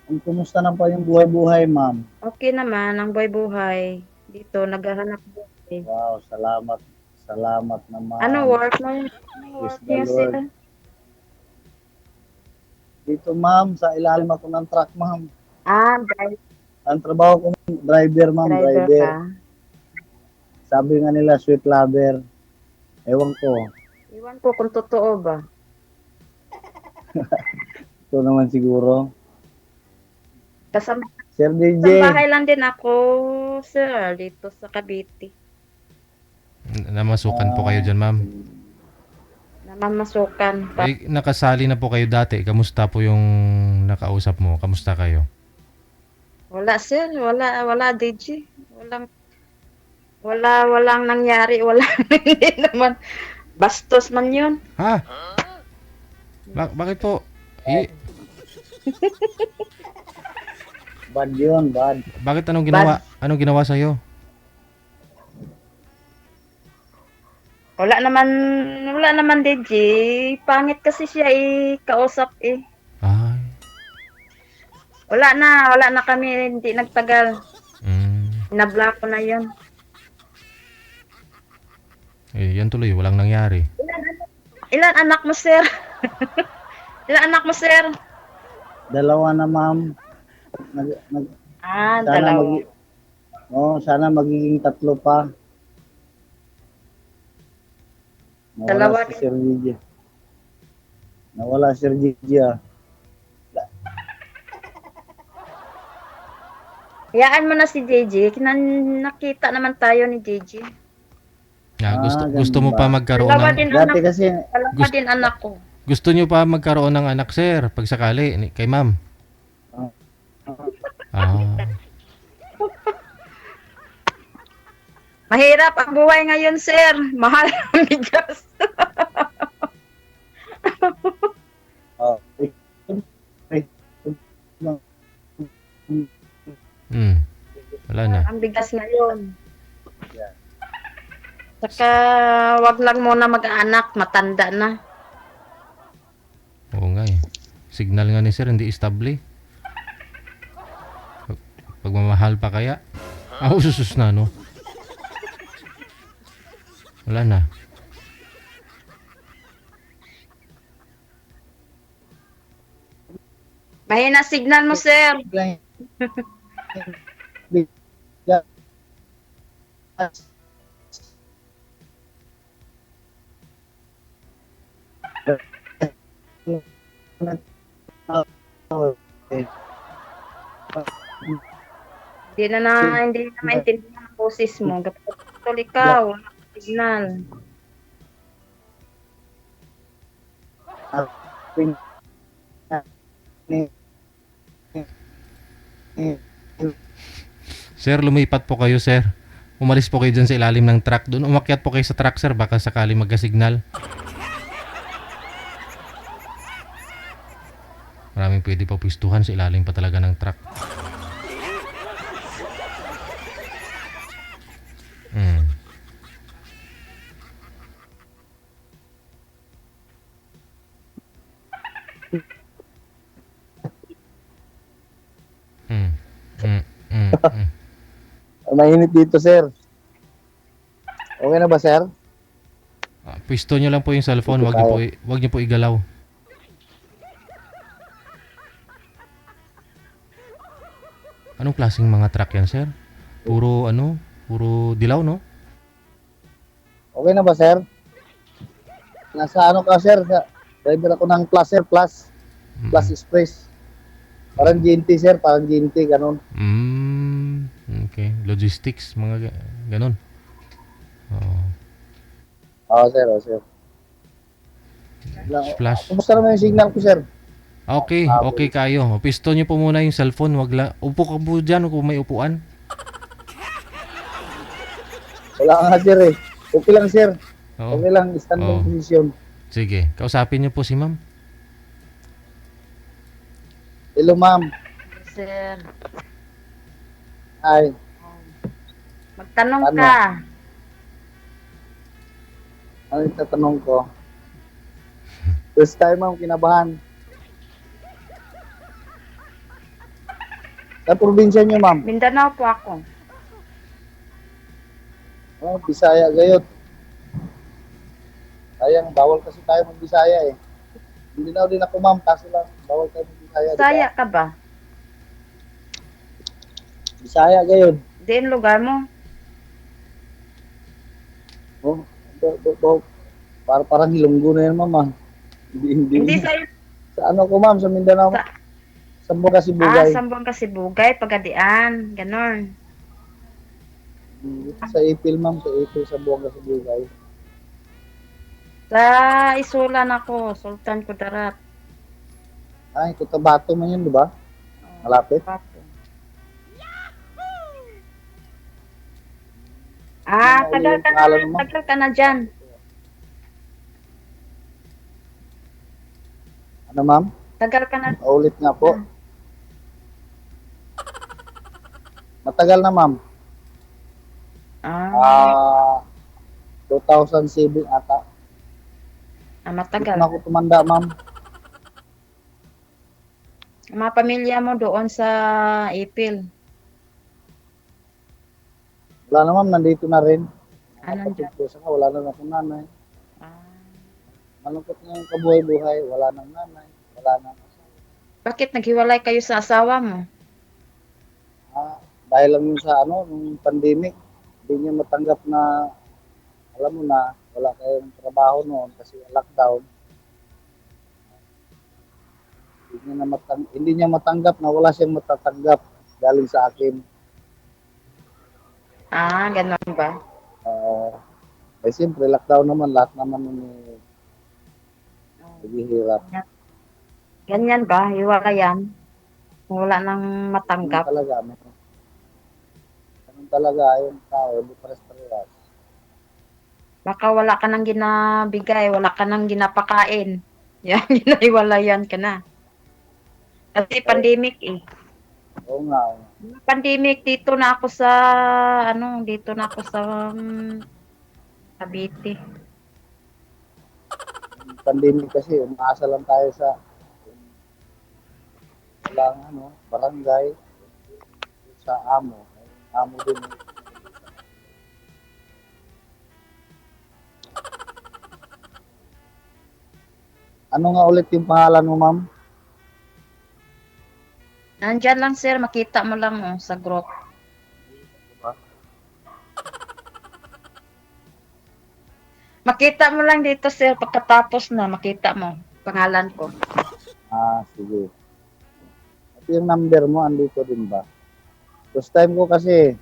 Kumusta na pa yung buhay-buhay, ma'am? Okay naman ang buhay-buhay. Dito naghahanap buhay. Wow, salamat. Salamat Ano naman. work mo? Ano Praise work the niyo, Lord. sir? Dito, ma'am, sa ilalim ako ng truck, ma'am. Ah, Ang trabaho ko, driver, ma'am, driver driver. ka. Sabi nga nila, sweet lover. Ewan ko. Iwan ko kung totoo ba. Ito naman siguro. Kasama Sir Isang DJ. bahay lang din ako, sir, dito sa Cavite. Namasukan po kayo Ah, dyan, ma'am. Namamasukan pa. Nakasali na po kayo dati. Kamusta po yung nakausap mo? Kamusta kayo? Wala, sir. Wala, DJ. Walang, walang nangyari. Wala, hindi naman. Bastos man yun. Ha? Bakit po? Eh, bad yun, bad. bakit anong Bad. ginawa? Anong ginawa sa'yo? Wala naman, wala naman, DJ. Pangit kasi siya kausap eh. Ay. Wala na kami, hindi nagtagal. Mm, Nablock ko na yun. yan tuloy. Walang nangyari. Ilan anak mo, sir? Ilan anak mo, sir? Dalawa na, ma'am. Nag, nag, Ah, sana dalawa. sana magiging tatlo pa. Nawala Dalawa si din. Sir Gigi. Nawala si Sir Gigi, ah. Hayaan mo na si JJ. Nakita naman tayo ni JJ. Gusto Ganun mo pa ba? magkaroon Dalawa ng din Dati anak. kasi, Dalawa gusto, din anak ko. gusto niyo pa magkaroon ng anak, sir, pag sakali kay ma'am. ah, Ah. Mahirap ang buhay ngayon, sir. Mahal ang bigas. ah, eh, Hmm. Wala na. Ang bigas ngayon. yeah. Saka, wag lang muna mag-anak. Matanda na. Oo nga eh. Signal nga ni sir, hindi estable. Pagmamahal pa kaya? Susus na, no? Wala na. Mahina signal mo, sir. Hindi na maintindihan ang boses mo. Kapag ikaw, wala kang signal. Sir, lumipat po kayo, sir. Umalis po kayo dyan sa ilalim ng truck. Doon umakyat po kayo sa truck, sir. Baka sakali magka-signal. Maraming pwede pa pistuhan sa ilalim pa talaga ng truck. Hmm. Hmm. Hmm. Hmm. Hmm. Mainit dito, sir. Okay na ba, sir? Pisto nyo lang po yung cellphone. Dito tayo. Wag nyo po igalaw. Anong klaseng mga truck yan, sir? Puro dilaw, no? Okay na ba, sir? Nasa ano ka, sir? Driver ako ng Plus, sir. Plus Express. Parang GNT, sir. Parang GNT, ganun. Okay. Logistics, mga ganon. Oo. Oo, sir. Oo, sir. Splash. Kumusta naman yung signal ko, sir? Okay kayo. Pisto nyo po muna yung cellphone. Upo ka po dyan kung may upuan. Wala nga, sir, eh. Okay lang, sir. Oo. Okay lang. Standing Oo. position. Sige. Kausapin nyo po si ma'am. Hello, ma'am. Sir, Hi. magtanong Ano? ka. Ano yung tatanong ko? First time, ma'am, kinabahan. Sa probinsya niyo, ma'am? Mindanao po ako. Oh, Bisaya gayot. Sayang, bawal kasi tayo mag-Bisaya eh. Hindi na din ako, ma'am, kaso lang, bawal tayo mag-Bisaya, di ba? Saya ka ba? Bisaya gayot. Diin lugar mo? Oh, parang Ilonggo na yan, ma'am. Ah. Hindi Hindi. sa Sa ano ko, ma'am, sa Mindanao. sa Sa Buga, Sibugay. Sambong kasi Bugay, Pagadian, ganon. Sa Ipil, ma'am, sa Ipil, sa Buga, Sibugay. Sa Isulan ako, Sultan Kudarat. Ay, Cotabato man yun, di ba? Malapit. Pato. Ano uli yung pangalan mo, ma'am? Tagal ka na dyan. Ano, ma'am? Tagal ka na. Paulit nga po. Matagal na, ma'am. Ah, 2007 ata. Hindi matagal. na ako tumanda, ma'am. Mga pamilya mo doon sa Ipil. Wala na, ma'am. Nandito na rin. Anong Kapatid dyan? ko, saka wala na akong nanay. Ah, Malungkot na yung kabuhay-buhay. Wala nang nanay. Wala nang asawa. bakit naghiwalay kayo sa asawa mo? Dahil lang yun sa ano, nung pandemic, hindi niya matanggap na, alam mo na, wala kayong trabaho noon kasi lockdown. Hindi niya matanggap na wala siyang matatanggap galing sa akin. Ganon ba? Eh siyempre, lockdown naman, lahat naman yung naghihirap. Ganyan ba? Hiwalayan? Wala nang Ganun matanggap? talaga, ganun talaga yung tao, di pares-parehas. Baka wala ka nang ginabigay, wala ka nang ginapakain. Yan, ginahiwalayan ka na. Kasi pandemic eh. Oo nga, oo. Pandemic, dito na ako sa, dito na ako sa Cavite. Yung pandemic kasi, umaasa lang tayo sa walang barangay, sa amo. Amo din. Ano nga ulit yung pangalan mo, ma'am? Nandyan lang sir, makita mo lang sa group. Makita mo lang dito sir, pagkatapos na makita mo pangalan ko. Sige. At yung number mo, andito din ba? First time ko kasi,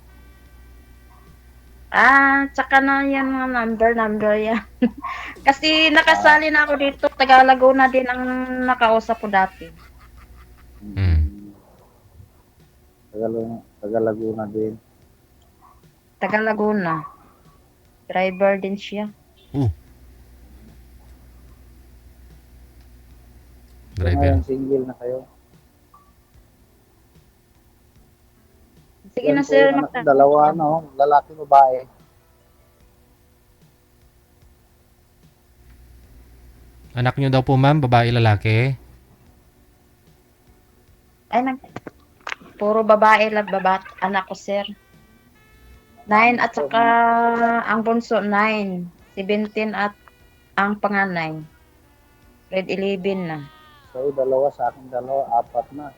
Tsaka na yan mga number yan. Kasi nakasali na ako dito, taga Laguna din ang nakausap ko dati. Taga Laguna din. Taga Laguna. Driver din siya. Driver. Ngayon, single na kayo. Sige na Yan po sir, yung anak ko, dalawa, lalaki, babae. Anak nyo daw po, ma'am, babae, lalaki? Puro babae lang, anak ko sir. 9 at saka ang bunso 9, 17 at ang panganay. Grade 11 na. So, dalawa, sa akin dalawa, 4 na.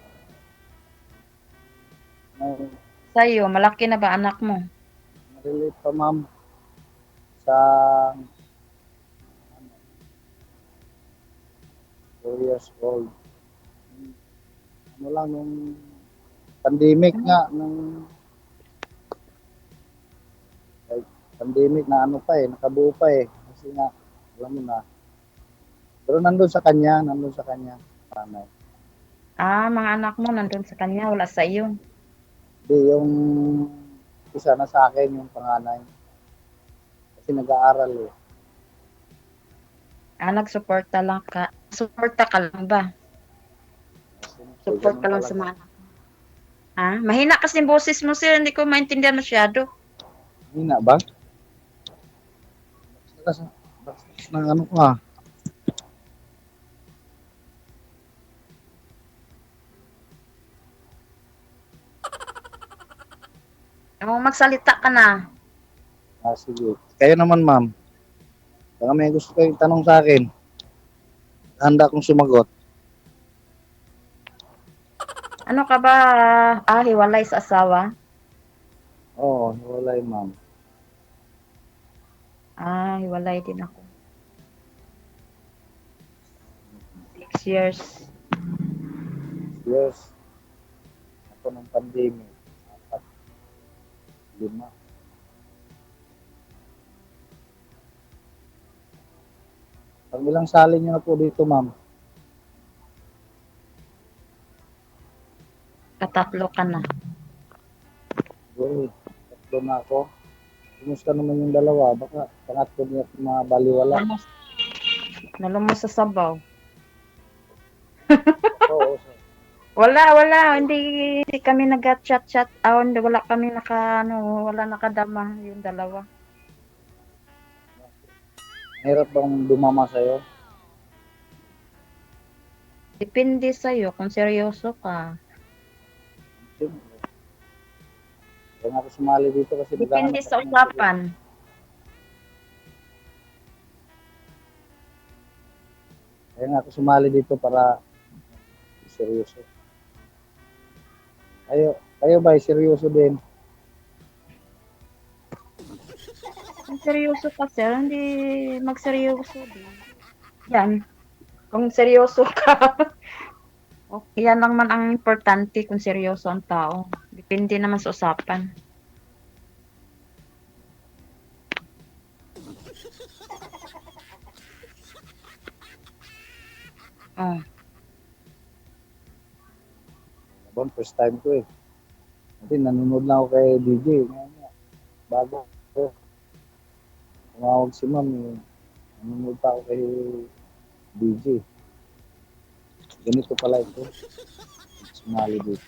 Sa'yo, malaki na ba anak mo? Relate pa, ma'am, sa 4 years old. Ano lang, nung pandemic nga, pandemic na nakabuo pa eh. Kasi nga, alam mo na. Pero nandun sa kanya, panay. Mga anak mo nandun sa kanya, wala sa iyo. Hindi, yung isa na sa akin, yung panganay. Kasi nag-aaral eh. Nagsuporta lang ka. Suporta ka lang ba? Support ka lang sa mga anak mo. Mahina kasi yung boses mo sir, hindi ko maintindihan masyado. Hina ba? Bakas ng ano ko Magsalita ka na. Sige. Kayo naman, ma'am. Baka may gusto kayong tanong sa akin. Handa akong sumagot. Ano ka ba? Hiwalay sa asawa? Oo, wala ma'am. Hiwalay din ako. 6 years. Years. Ako ng pandemic. 4, 5. Pag ilang salin niyo na po dito, ma'am? Katatlo ka na. Uy, 3 na ako. Kumusta naman yung dalawa? Baka pangatlo niya mabaliwala. Nalumos sa sabaw. Oo, sir. Wala. Hindi kami nag-chat-chat. Wala kami wala nakadama yung dalawa. Hirap bang dumama sa'yo? Depende sa'yo kung seryoso ka. Siyempre. Kaya nga ako sumali dito kasi Depende maghahanap sa ako ng usapan. Kaya nga ako sumali dito para seryoso. Kayo ba seryoso din? Kung seryoso ka, sir, hindi magseryoso din. Yan. Kung seryoso ka, okay, yan lang man ang importante kung seryoso ang tao. Depende naman sa usapan. Oh, Bon, first time ko eh. Kasi nanonood lang ako kay DJ. Bago ko. Tumawag si ma'am eh. Nanonood pa ako kay DJ. Ganito pala ito. Sumali dito.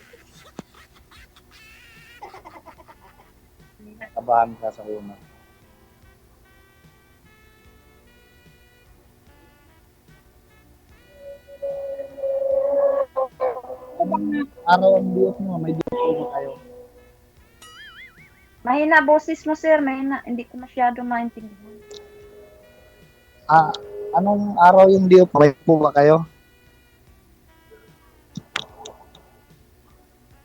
Kabahan ka sa una. Anong araw ang Diyos mo? May Diyos mo ba kayo? mahina boses mo, sir. Mahina. Hindi ko masyado maintindihan. Anong araw yung Diyos mo? May po ba kayo?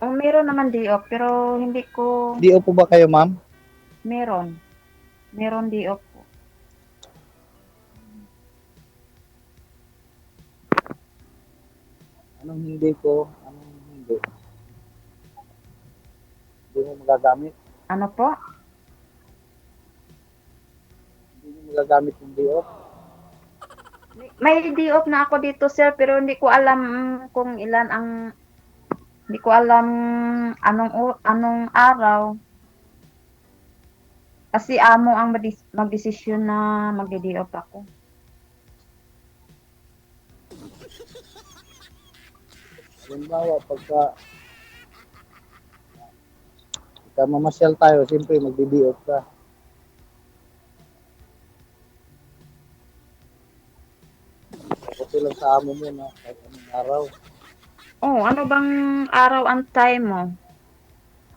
Meron naman di off, pero hindi ko Diyos po ba kayo, ma'am? meron. Meron di off po. Anong hindi ko? Anong hindi? Hindi mo magagamit? Ano po? Hindi mo magagamit yung Diyos? May di off na ako dito, sir, pero hindi ko alam kung ilan ang hindi ko alam anong araw. Kasi amo ang magdesisyon na magdi-day off ako. Halimbawa, pagka mamasyal tayo, siyempre magdi-off ka. Okay lang sa amo mo na kahit anong araw. Ano bang araw ang time mo?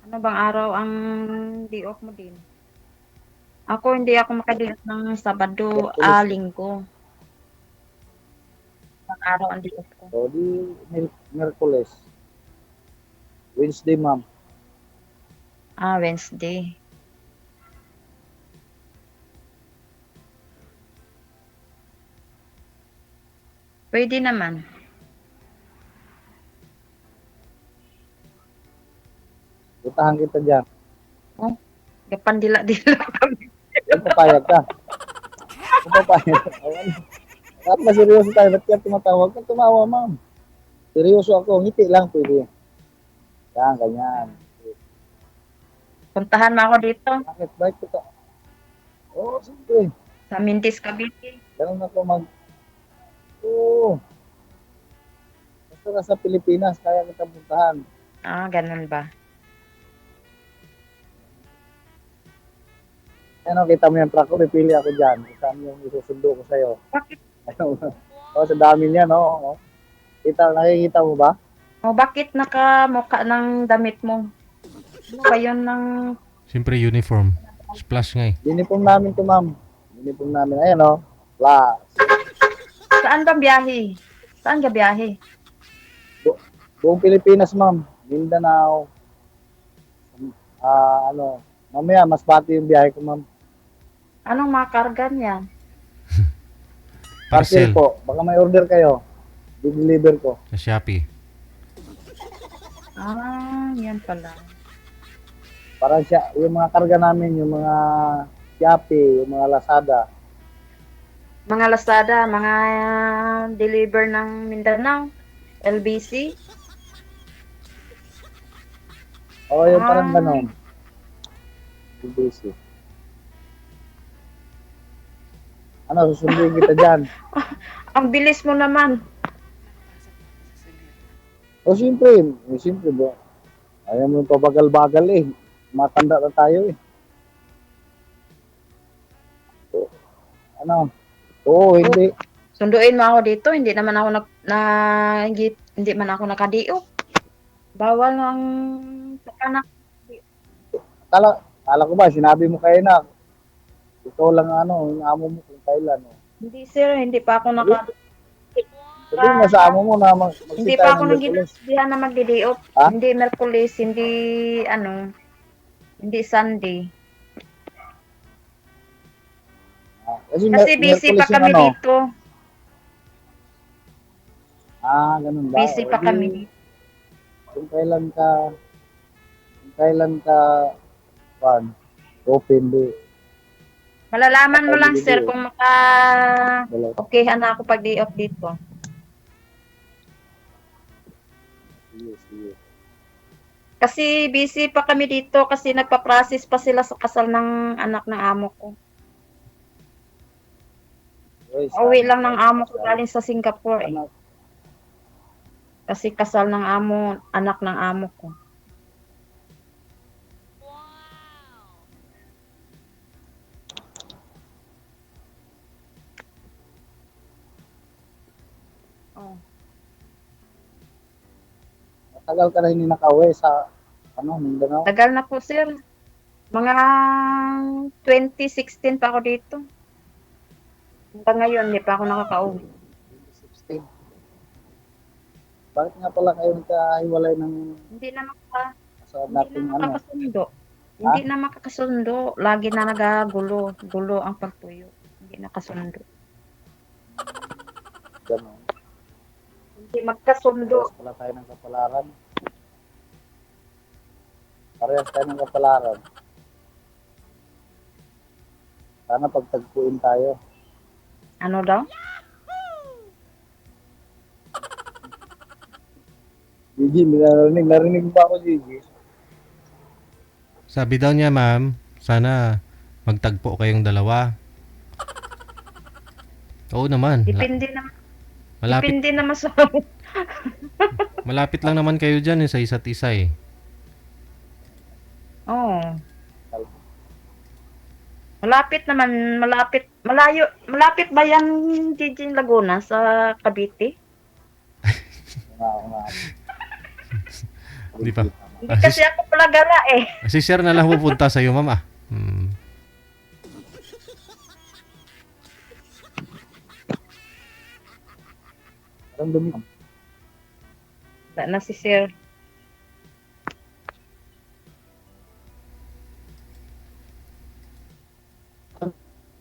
Ano bang araw ang day off mo din? Ako hindi ako maka-day off ng Sabado, Linggo. Ang araw ang day off ko. So, di Merkules. Wednesday, ma'am. Wednesday. Pwede naman. Putahan kita dyan. Gapan dila-dila kami. Kung papayag ka. Kung papayag ka. Dapat na seryoso tayo. Ba't kaya tumatawag? Kung tumawa, ma'am. Seryoso ako. Ngiti lang pwede. Yan, ganyan. Puntahan mo ako dito Bakit? Bakit ka? Oo, siyempre. sa Mintis, Cavite. Ganun ako Oo. Basta ka sa Pilipinas, kaya kita puntahan. Ganun ba? Ano, kita mo yung truck ko, pipili ako dyan. Saan yung isusundo ko sa'yo? Bakit? Sa dami niya, no? Nakikita mo ba? Bakit nakamukha ng damit mo? Ano ba yun ng Siyempre uniform. Splash nga eh. Uniform namin to, ma'am. Uniform namin. Ayan, oh. Plus. Saan ba biyahe? Saan ka biyahe? Buong Pilipinas, ma'am. Mindanao. Ano. Mamaya, mas pati yung biyahe ko, ma'am. Anong mga karga niya? Parcel Parcel. po. Baka may order kayo. Di-deliver ko. Sa Shopee. Yan pala. Parang siya, yung mga karga namin, yung mga Shopee, yung mga Lazada. Mga Lazada, mga deliver ng Mindanao, LBC. Oo, yung parang Ah. ganon. BBC. Ano, susunduin kita dyan. Ang bilis mo naman. Siyempre bro. Ayaw mo pabagal-bagal eh. Matanda na tayo eh. So, ano? Oo, hindi. Sunduin mo ako dito, hindi naman ako hindi man ako nakadiop. Bawal ang anak. Kala ko ba, sinabi mo kayo na, ikaw lang ano, yung amo mo kung kailan. Oh. Hindi sir, hindi pa ako Sabihin mo sa amo mo na hindi magsita pa tayo ako ng nang Merkulis. ginasabihan na magdidiop. Ha? Hindi Merkulis, hindi hindi Sunday. Kasi Kasi busy pa Merkulis yung kami ano. dito. Ganun ba? Busy pa O, di, kami dito. Kung kailan ka, pan, open, di. Malalaman mo lang sir Dalawa. kung okayhan na ako pag day off dito. Sige. Kasi busy pa kami dito kasi nagpa-process pa sila sa kasal ng anak ng amo ko. Uy, Uwi sana lang ng amo ko kasal. galing sa Singapore eh. Sana- Kasi kasal ng anak ng amo ko. Oh. Matagal ka na hindi nakauwi sa Mindanao. Tagal na po sir. Mga 2016 pa ako dito. Hanggang ngayon, hindi pa ako nakaka-uwi. 2016. Bakit nga pala kayo nagkahiwalay ng Hindi na sa hindi na dating makakasundo. Hindi na makakasundo. Lagi na nagagulo. Gulo ang pagtuyo. Hindi nakasundo. Gano'n. Hindi magkasundo. Parehas pala tayo ng kapalaran. Parehas tayo ng kapalaran. Sana pagtagpuin tayo. Ano daw? Gigi, narinig ba ako, Gigi? Sabi daw niya, ma'am, sana magtagpo kayong dalawa. Oo naman. Malapit, Depende naman sa malapit lang naman kayo dyan sa isa't isa eh. Oo. Malapit naman, malapit ba yan, Gigi, Laguna sa Cavite? Nga. Di pa. Hindi kasi ako pala gala eh. Si sir na lang pupunta sa'yo, ma'am ah. Parang dumi. Wala na si Sir.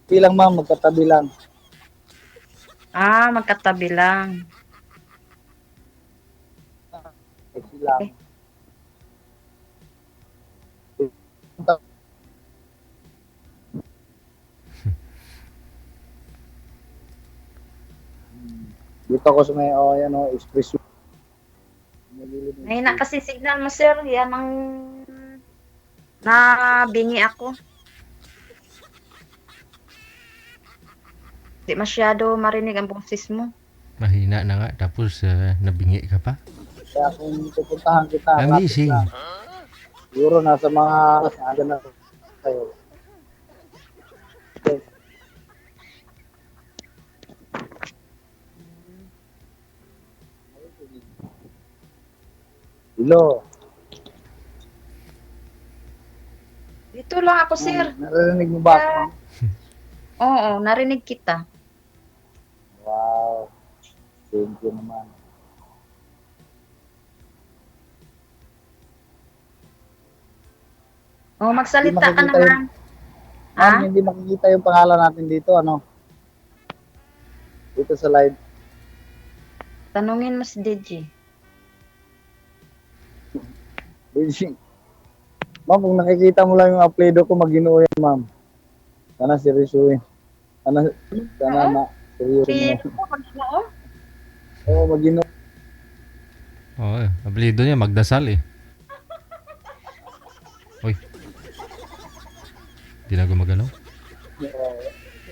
Bilang ma'am, magkatabi lang. Magkatabi lang. Sexy lang. Dito ako sa may, express. Mahina kasi signal mo, Sir. Yan ang nabingi ako. Di masyado marinig ang boses mo. Mahina na nga, tapos nabingi ka pa. Kaya kung pupuntahan kita, Amazing. lapit lang. Siguro nasa mga, na kayo. Okay. Hello. Dito lang ako, sir. Narinig mo ba ako, ma'am? Oo, narinig kita. Wow. Thank you naman. Oh, magsalita ka makikita naman. Ma'am, Ha? hindi makikita yung pangalan natin dito, ano? Dito sa live. Tanungin mo si DJ. Ma'am, kung nakikita mo lang yung apelyido ko, Maginoo yan, ma'am. Sana seryosohin. Sana Oo. na seryoso mo. Si Oo. Oo, Maginoo. Oo, apelyido niya magdasal eh. Uy. Di na gumagalaw.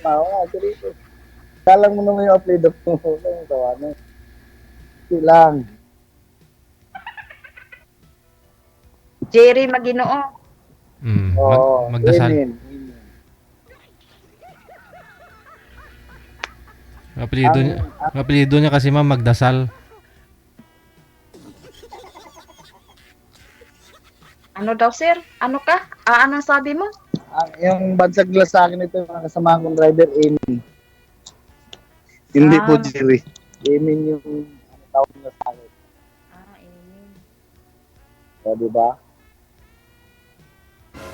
Oo, seryoso. Kalang mo naman yung apelyido ko. Ano, tawanan. Hindi lang. Jerry Maginoo. Oo, Magdasal. amen. Apelyido niya kasi ma'am magdasal. Ano daw, sir? Ano ka? Anong sabi mo? Yung bansag glass sa akin ito, yung mga kasama kong driver, amen. Hindi po, Ah. Jerry. Amen yung tawag nila sa akin. Amen. O, di ba?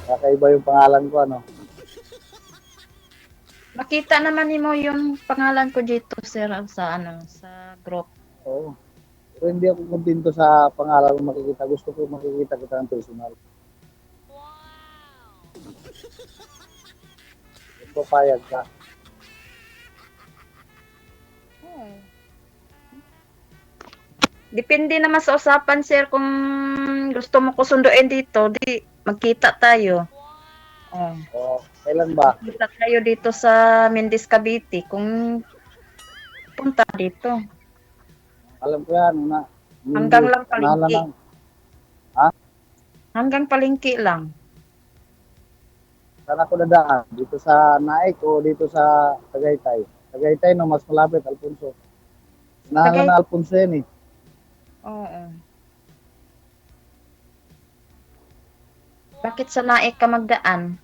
Kakaiba yung pangalan ko, ano? Makita naman mo yung pangalan ko dito, sir, sa group. Oo. Pero hindi ako kontento sa pangalan ko makikita. Gusto ko makikita kita ng personal. Wow! Papayag ka. Depende naman sa usapan, sir, kung gusto mo ko sunduin dito, di magkita tayo. Oh. O, kailan ba? Magkita tayo dito sa Mendez Cavite kung punta dito. Alam ko yan. Hanggang lang Pangalan palengke. ng Hanggang palengke lang. saan ako dadaan? Dito sa Naik o dito sa Tagaytay? Tagaytay, no? Mas malapit, Alfonso. Nahangan na Alfonso yan, eh. Oo. Bakit sa Naik ka magdaan?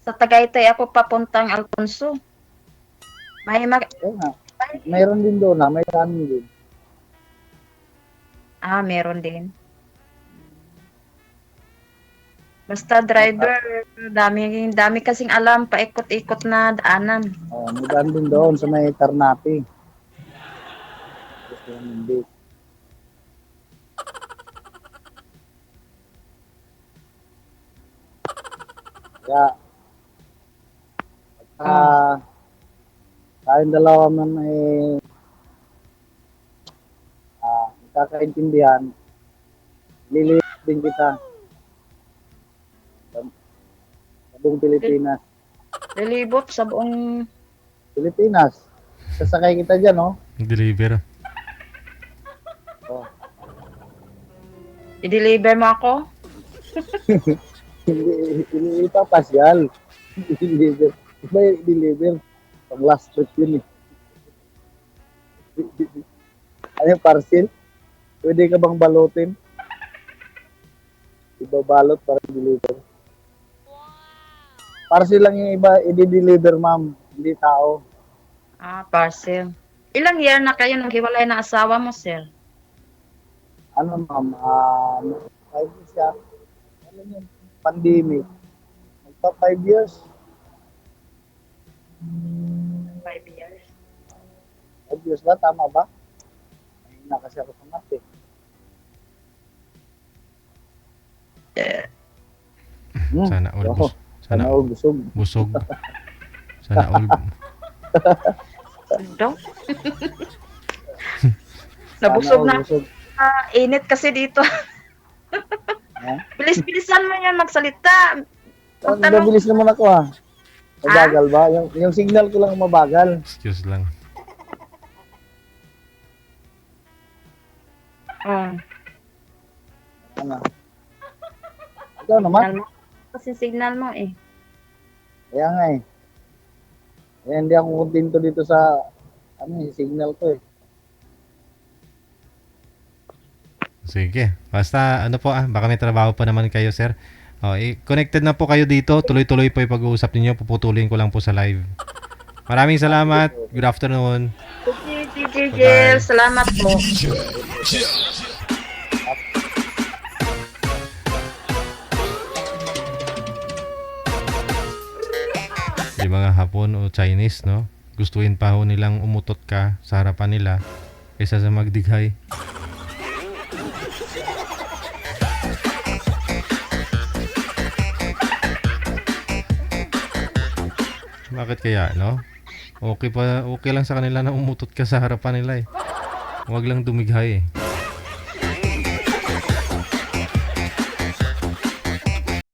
Sa Tagaytay ako papuntang Alfonso. May Eh nga. Mayroon din doon, may kanin din. meron din. Basta driver, dami kasing alam, paikot-ikot na daanan. Oh, may daan din doon sa may Ternate. Gusto ng hindi. Kaya, tayong dalawa man ay magkakaintindihan, liliit din kita sa buong Pilipinas. Lilibot sa buong... Pilipinas. Sasakay kita dyan, no? Deliver. Oh. I-deliver mo ako? Hindi ipapasyal. I-deliver. Iba yung i-deliver. Pang last trip yun, eh. Ano yung parcel? Pwede ka bang balutin? Ibabalot para i-deliver. Parcel lang yung iba, i-deliver, ma'am. Hindi tao. Parcel. Ilang year na kayo naghiwalay na asawa mo, sir? Ano, ma'am? 5 years siya. Alam yung pandemic. Magpa 5 years. 5 years. 5 years ba? Tama ba? Ay, nakasi ako sa math, eh. Sana all. Oo. Sana all busog. Busog. Sana all. Ano? Nabusog Sana all na. busog. Init kasi dito. Ha? Bilis-bilisan mo yan magsalita. Magtanong. Nabilis naman ako, ha. Mabagal ba? Yung signal ko lang mabagal. Excuse lang. Ano? Ikaw naman? Signal mo. Kasi signal mo eh. Kaya nga, eh. Kaya hindi ako kontento dito sa signal ko, eh. Sige. Basta ano po baka may trabaho pa naman kayo, sir. Oh, connected na po kayo dito. Tuloy-tuloy po yung pag-uusap ninyo. Puputulin ko lang po sa live. Maraming salamat. Good afternoon. Sige, Jigel. Salamat po. Yung mga Hapon o Chinese, no? Gustuin pa ho nilang umutot ka sa harapan nila kaysa sa magdighay. Bakit kaya, no? Okay lang sa kanila na umutot ka sa harapan nila eh. Huwag lang dumighay eh.